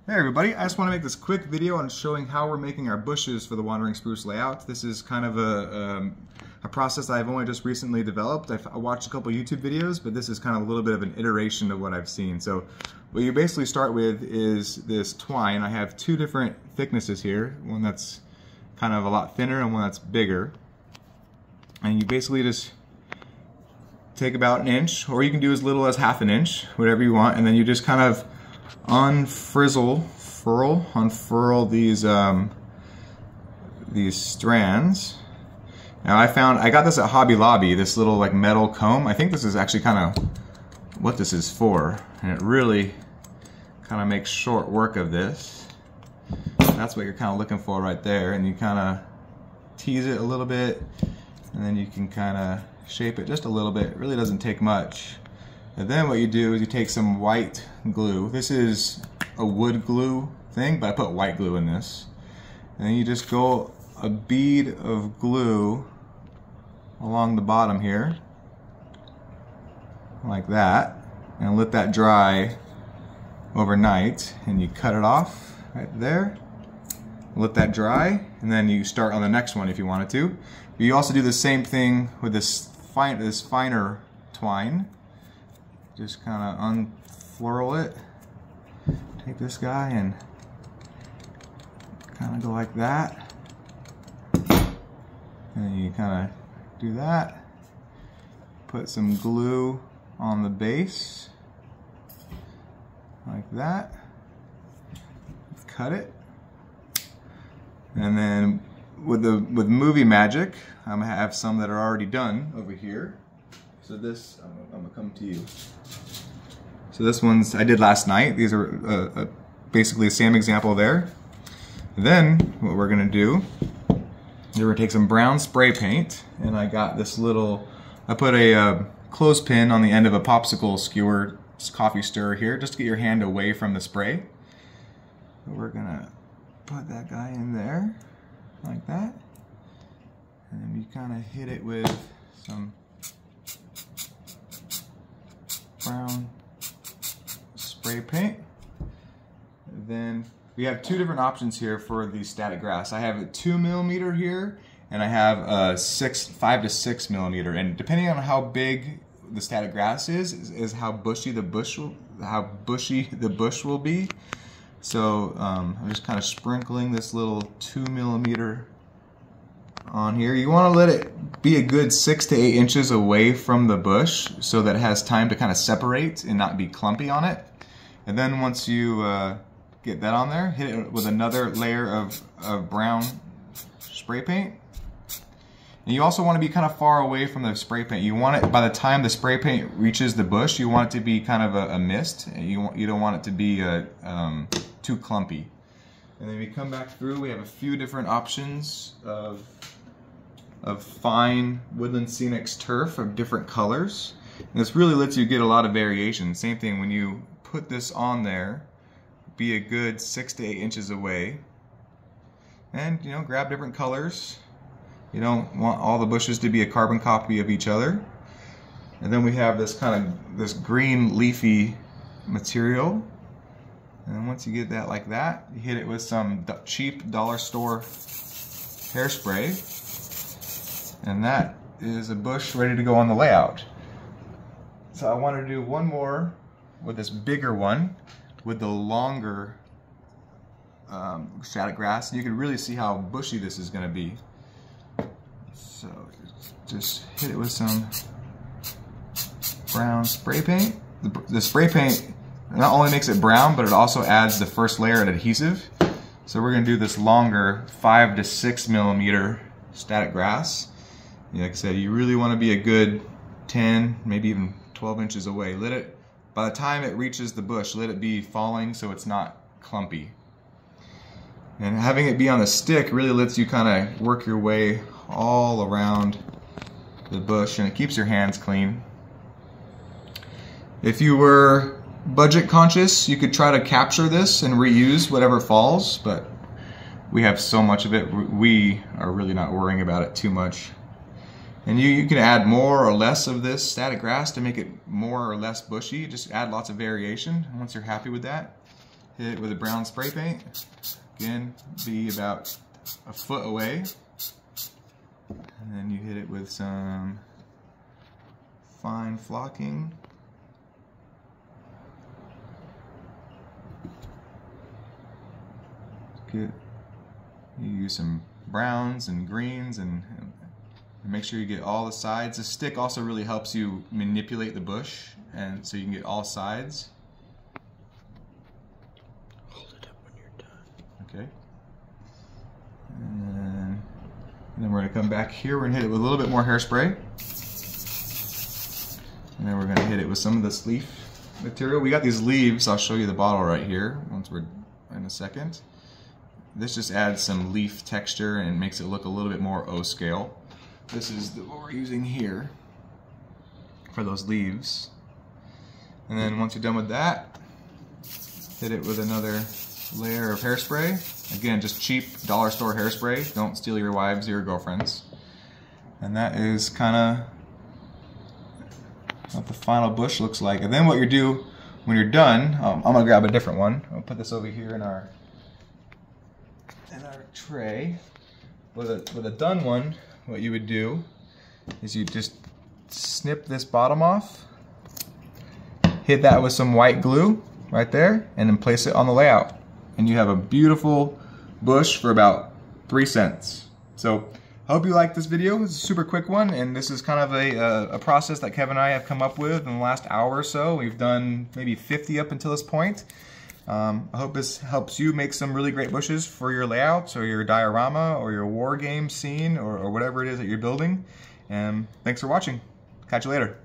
Hey everybody, I just want to make this quick video on showing how we're making our bushes for the wandering spruce layout. This is kind of a process I've only just recently developed. I watched a couple YouTube videos, but this is kind of a little bit of an iteration of what I've seen. So what you basically start with is this twine. I have two different thicknesses here, one that's kind of a lot thinner and one that's bigger. And you basically just take about an inch, or you can do as little as half an inch, whatever you want, and then you just kind of unfurl these strands. Now I got this at Hobby Lobby, this little like metal comb. I think this is actually kind of what this is for, and it really kind of makes short work of this. That's what you're kind of looking for right there, and you kind of tease it a little bit, and then you can kind of shape it just a little bit. It really doesn't take much. And then what you do is you take some white glue. This is a wood glue thing, but I put white glue in this. And then you just go a bead of glue along the bottom here, like that, and let that dry overnight. And you cut it off right there. Let that dry, and then you start on the next one if you wanted to. You also do the same thing with this finer twine. Just kind of unfurl it. Take this guy and kind of go like that. And then you kind of do that. Put some glue on the base, like that. Cut it. And then with movie magic, I'm gonna have some that are already done over here. So this, I'm gonna come to you. So this one's I did last night. These are basically the same example there. Then what we're gonna do is we're gonna take some brown spray paint, and I got this little, I put a clothespin on the end of a popsicle skewer coffee stirrer here, just to get your hand away from the spray. So we're gonna put that guy in there, like that. And then you kind of hit it with some brown spray paint. Then we have two different options here for the static grass. I have a 2mm here, and I have a 5 to 6mm. And depending on how big the static grass is how bushy the bush will be. So I'm just kind of sprinkling this little 2mm on here. You want to let it be a good 6 to 8 inches away from the bush so that it has time to kind of separate and not be clumpy on it. And then once you get that on there, hit it with another layer of brown spray paint. And you also want to be kind of far away from the spray paint. You want it, by the time the spray paint reaches the bush, you want it to be kind of a mist. You don't want it to be too clumpy. And then we come back through, we have a few different options of fine woodland scenics turf of different colors. And this really lets you get a lot of variation. Same thing, when you put this on there, be a good 6 to 8 inches away. And grab different colors. You don't want all the bushes to be a carbon copy of each other. And then we have this green leafy material. And then once you get that like that, you hit it with some cheap dollar store hairspray. And that is a bush ready to go on the layout. So I want to do one more with this bigger one with the longer static grass. And you can really see how bushy this is going to be. So just hit it with some brown spray paint. The spray paint not only makes it brown, but it also adds the first layer of adhesive. So we're going to do this longer 5 to 6mm static grass. Like I said, you really want to be a good 10, maybe even 12 inches away. By the time it reaches the bush, let it be falling so it's not clumpy. And having it be on the stick really lets you kind of work your way all around the bush, and it keeps your hands clean. If you were budget conscious, you could try to capture this and reuse whatever falls, but we have so much of it, we are really not worrying about it too much. And you can add more or less of this static grass to make it more or less bushy. Just add lots of variation once you're happy with that. hit it with a brown spray paint. Again, be about a foot away. And then you hit it with some fine flocking. Good. You use some browns and greens and make sure you get all the sides. The stick also really helps you manipulate the bush, and so you can get all sides. Hold it up when you're done. Okay. And then we're going to come back here. We're going to hit it with a little bit more hairspray. And then we're going to hit it with some of this leaf material. We got these leaves. I'll show you the bottle right here once we're in a second. This just adds some leaf texture and makes it look a little bit more O-scale. This is what we're using here for those leaves. And then once you're done with that, hit it with another layer of hairspray. Again, just cheap dollar store hairspray. Don't steal your wives or your girlfriends. And that is kind of what the final bush looks like. And then what you do when you're done, I'm gonna grab a different one. I'll put this over here in our tray. With a done one, what you would do is you just snip this bottom off, hit that with some white glue right there, and then place it on the layout. And you have a beautiful bush for about 3 cents. So I hope you liked this video. It's a super quick one, and this is kind of a process that Kevin and I have come up with in the last hour or so. We've done maybe 50 up until this point. I hope this helps you make some really great bushes for your layouts or your diorama or your war game scene or whatever it is that you're building. And thanks for watching. Catch you later.